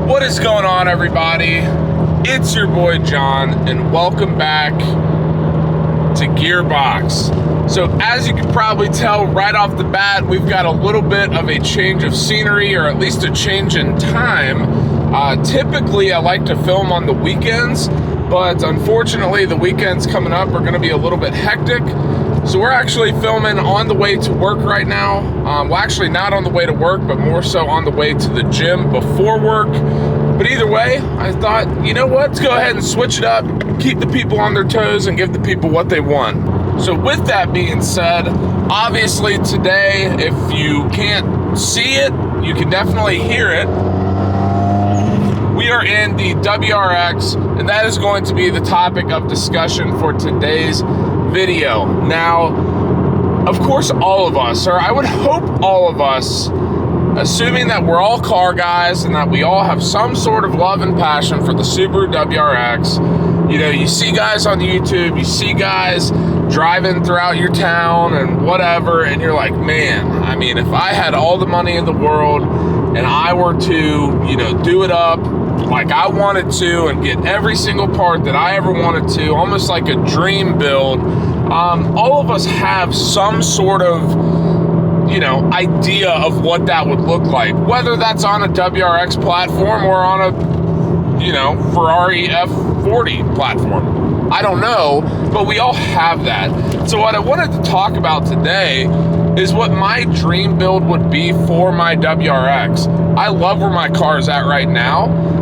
What is going on, everybody? It's your boy John, and welcome back to Gearbox. So as you can probably tell right off the bat, we've got a little bit of a change of scenery, or at least a change in time. Typically I like to film on the weekends, but unfortunately the weekends coming up are going to be a little bit hectic. So we're actually filming on the way to work right now. Well, actually not on the way to work, but more so on the way to the gym before work. But either way, I thought, you know what, let's go ahead and switch it up, keep the people on their toes and give the people what they want. So with that being said, obviously today, if you can't see it, you can definitely hear it. We are in the WRX, and that is going to be the topic of discussion for today's video. Now, of course, all of us, or I would hope all of us, assuming that we're all car guys and that we all have some sort of love and passion for the Subaru WRX. You know, you see guys on YouTube, you see guys driving throughout your town and whatever, and you're like, man, I mean, if I had all the money in the world and I were to, you know, do it up like I wanted to and get every single part that I ever wanted to, almost like a dream build, all of us have some sort of, you know, idea of what that would look like, whether that's on a WRX platform or on a, you know, Ferrari F40 platform. I don't know, but we all have that. So what I wanted to talk about today is what my dream build would be for my WRX. I love where my car is at right now,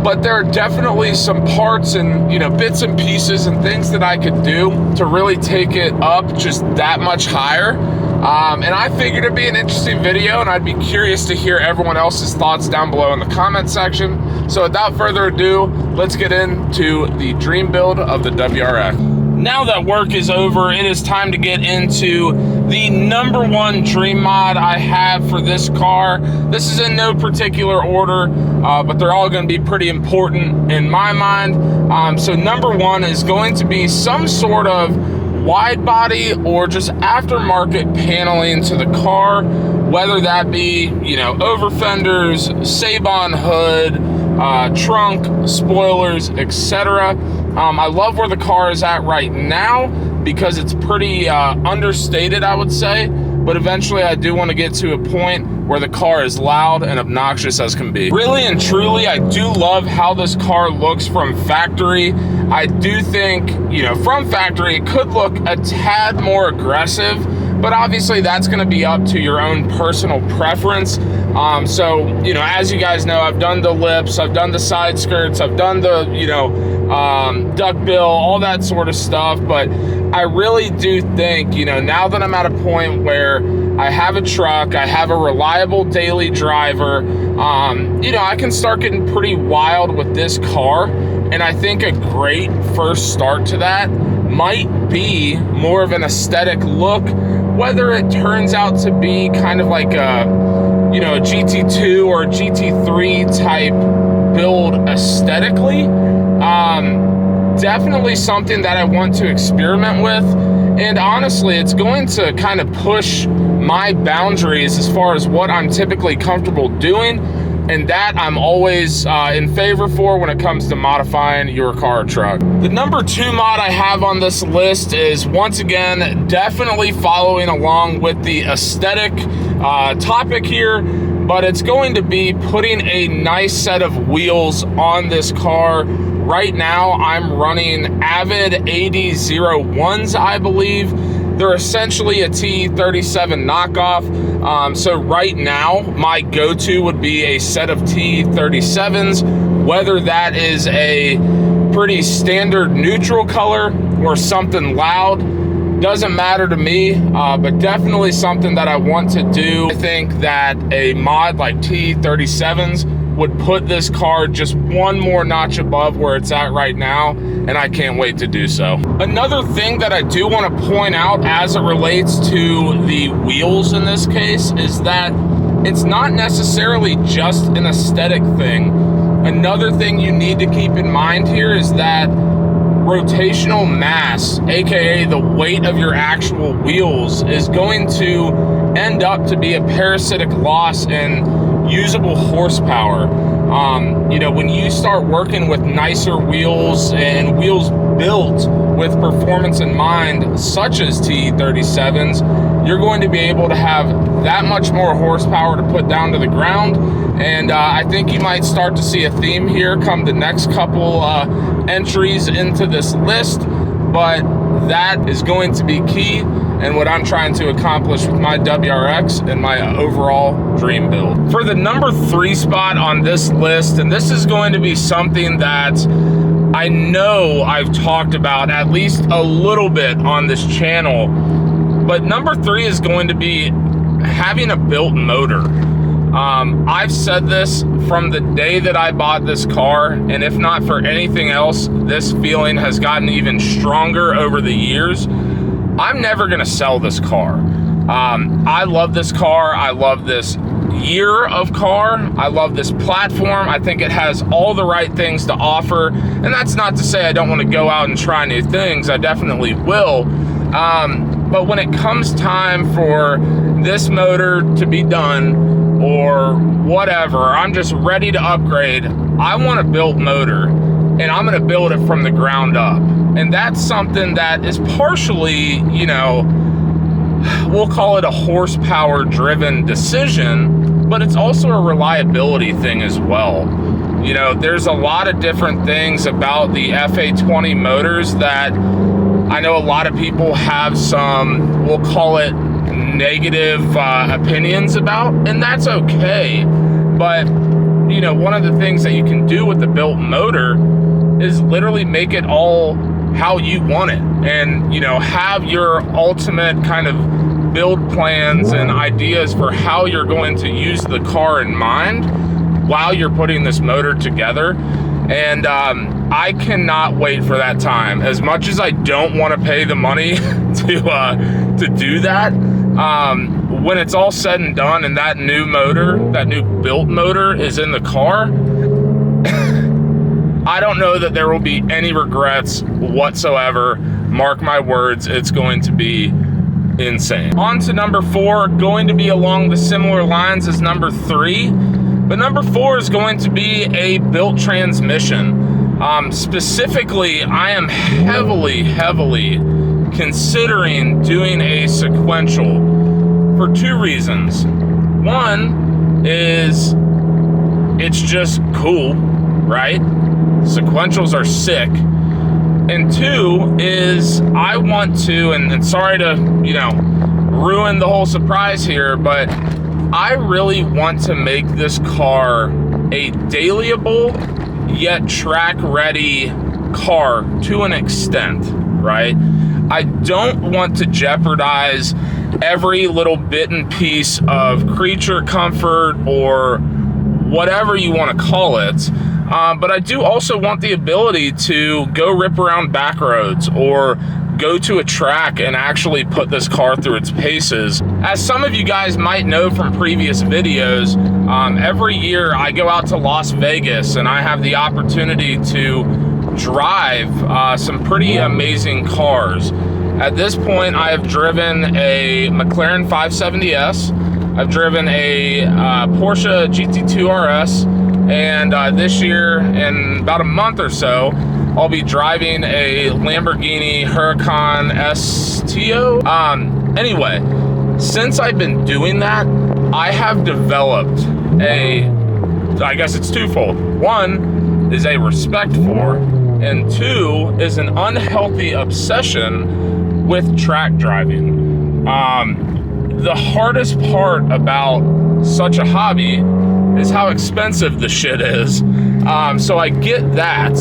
but there are definitely some parts and, you know, bits and pieces and things that I could do to really take it up just that much higher. And I figured it'd be an interesting video, and I'd be curious to hear everyone else's thoughts down below in the comment section. So without further ado, let's get into the dream build of the WRX. Now that work is over, it is time to get into the number one dream mod I have for this car. This is in no particular order, but they're all going to be pretty important in my mind. So number one is going to be some sort of wide body or just aftermarket paneling to the car, whether that be, you know, over fenders, Sabon hood, trunk, spoilers, etc. I love where the car is at right now because it's pretty understated, I would say, but eventually I do want to get to a point where the car is loud and obnoxious as can be. Really and truly, I do love how this car looks from factory. I do think, you know, from factory, it could look a tad more aggressive, but obviously that's going to be up to your own personal preference. So, you know, as you guys know, I've done the lips, I've done the side skirts, I've done the, you know, duckbill, all that sort of stuff. But I really do think, you know, now that I'm at a point where I have a truck, I have a reliable daily driver, you know, I can start getting pretty wild with this car. And I think a great first start to that might be more of an aesthetic look, whether it turns out to be kind of like a, you know, a GT2 or a GT3 type build aesthetically. Definitely something that I want to experiment with, and honestly it's going to kind of push my boundaries as far as what I'm typically comfortable doing, and that I'm always in favor for when it comes to modifying your car or truck. The number two mod I have on this list is, once again, definitely following along with the aesthetic topic here, but it's going to be putting a nice set of wheels on this car. Right now I'm running Avid AD01s, I believe. They're essentially a T37 knockoff. So right now my go-to would be a set of T37s, whether that is a pretty standard neutral color or something loud, doesn't matter to me, but definitely something that I want to do. I think that a mod like T37s would put this car just one more notch above where it's at right now, and I can't wait to do so. Another thing that I do want to point out as it relates to the wheels in this case is that it's not necessarily just an aesthetic thing. Another thing you need to keep in mind here is that rotational mass, aka the weight of your actual wheels, is going to end up to be a parasitic loss in usable horsepower. You know, when you start working with nicer wheels and wheels built with performance in mind, such as TE37s, you're going to be able to have that much more horsepower to put down to the ground. And I think you might start to see a theme here come the next couple entries into this list, but that is going to be key and what I'm trying to accomplish with my WRX and my overall dream build. For the number 3 spot on this list, and this is going to be something that I know I've talked about at least a little bit on this channel, but number 3 is going to be having a built motor. I've said this from the day that I bought this car, and if not for anything else, this feeling has gotten even stronger over the years. I'm never gonna sell this car. I love this car. I love this year of car. I love this platform. I think it has all the right things to offer. And that's not to say I don't want to go out and try new things. I definitely will. But when it comes time for this motor to be done or whatever, I'm just ready to upgrade. I want a built motor, and I'm gonna build it from the ground up. And that's something that is partially, you know, we'll call it a horsepower driven decision, but it's also a reliability thing as well. You know, there's a lot of different things about the FA20 motors that I know a lot of people have some, we'll call it negative opinions about, and that's okay. But, you know, one of the things that you can do with the built motor is literally make it all how you want it, and, you know, have your ultimate kind of build plans and ideas for how you're going to use the car in mind while you're putting this motor together. And I cannot wait for that time. As much as I don't want to pay the money to do that, when it's all said and done and that new motor, that new built motor is in the car, I don't know that there will be any regrets whatsoever. Mark my words, it's going to be insane. On to number 4, going to be along the similar lines as number 3, but number 4 is going to be a built transmission. Specifically, I am heavily considering doing a sequential for 2 reasons. One is it's just cool, right? Sequentials are sick. And 2 is I want to, and sorry to, you know, ruin the whole surprise here, but I really want to make this car a dailyable yet track ready car to an extent, right? I don't want to jeopardize every little bit and piece of creature comfort or whatever you want to call it. But I do also want the ability to go rip around back roads or go to a track and actually put this car through its paces. As some of you guys might know from previous videos, every year I go out to Las Vegas and I have the opportunity to drive some pretty amazing cars. At this point, I have driven a McLaren 570S, I've driven a Porsche GT2 RS, and this year, in about a month or so, I'll be driving a Lamborghini Huracan STO. Anyway, since I've been doing that, I have developed I guess it's twofold. 1 is a respect for, and 2 is an unhealthy obsession with track driving. The hardest part about such a hobby is how expensive the shit is. So I get that,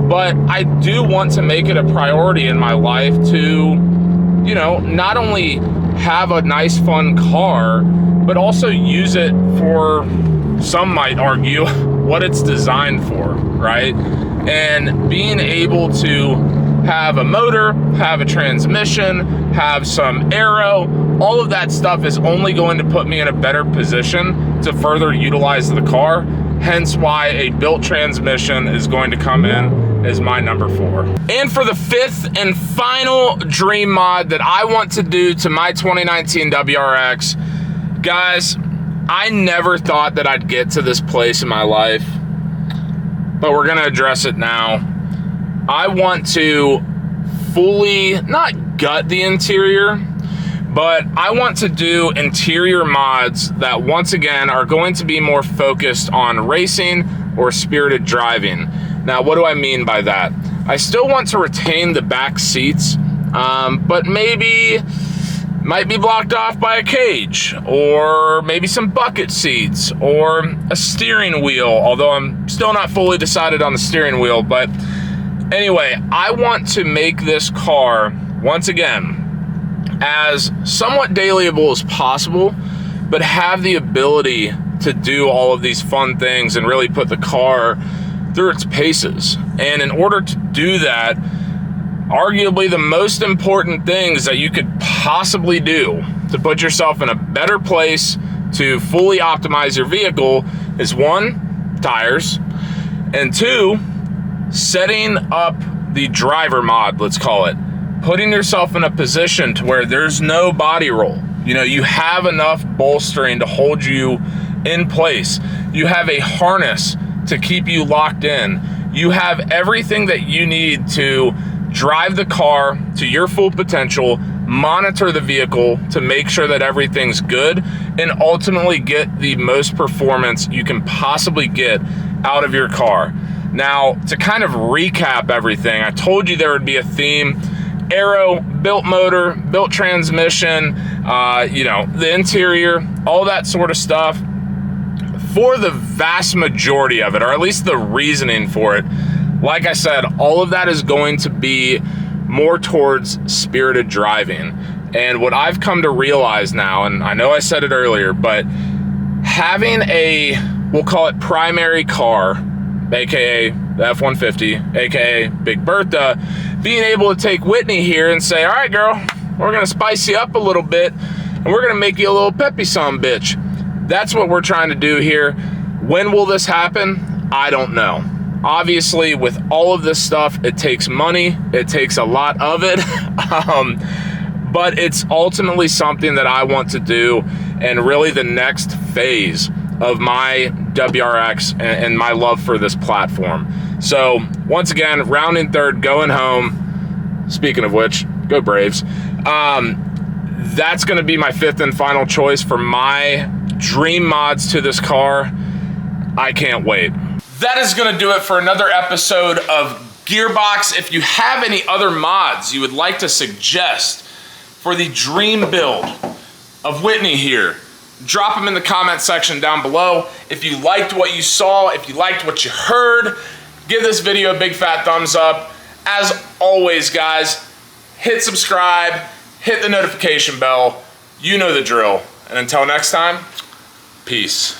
but I do want to make it a priority in my life to, you know, not only have a nice fun car, but also use it for, some might argue, what it's designed for, right? And being able to have a motor, have a transmission, have some aero, all of that stuff is only going to put me in a better position to further utilize the car. Hence why a built transmission is going to come in as my number 4. And for the 5th and final dream mod that I want to do to my 2019 WRX, guys, I never thought that I'd get to this place in my life but we're gonna address it now. I want to fully, not gut the interior, but I want to do interior mods that once again are going to be more focused on racing or spirited driving. Now, what do I mean by that? I still want to retain the back seats, but maybe might be blocked off by a cage, or maybe some bucket seats, or a steering wheel, although I'm still not fully decided on the steering wheel. But anyway, I want to make this car, once again, as somewhat dailyable as possible, but have the ability to do all of these fun things and really put the car through its paces. And in order to do that, arguably the most important things that you could possibly do to put yourself in a better place to fully optimize your vehicle is 1, tires, and 2, setting up the driver mod, let's call it. Putting yourself in a position to where there's no body roll. You know, you have enough bolstering to hold you in place. You have a harness to keep you locked in. You have everything that you need to drive the car to your full potential, monitor the vehicle to make sure that everything's good, and ultimately get the most performance you can possibly get out of your car. Now, to kind of recap everything, I told you there would be a theme. Aero, built motor, built transmission, you know, the interior, all that sort of stuff. For the vast majority of it, or at least the reasoning for it, like I said, all of that is going to be more towards spirited driving. And what I've come to realize now, and I know I said it earlier, but having a, we'll call it primary car, aka the F-150, aka Big Bertha, being able to take Whitney here and say, all right, girl, we're gonna spice you up a little bit, and we're gonna make you a little peppy son bitch. That's what we're trying to do here. When will this happen? I don't know. Obviously, with all of this stuff, it takes money, it takes a lot of it, but it's ultimately something that I want to do, and really the next phase of my WRX and my love for this platform. So once again, rounding third, going home. Speaking of which, go Braves. That's gonna be my 5th and final choice for my dream mods to this car. I can't wait. That is gonna do it for another episode of Gearbox. If you have any other mods you would like to suggest for the dream build of Whitney here, drop them in the comment section down below. If you liked what you saw, if you liked what you heard, give this video a big fat thumbs up. As always, guys, hit subscribe, hit the notification bell. You know the drill. And until next time, peace.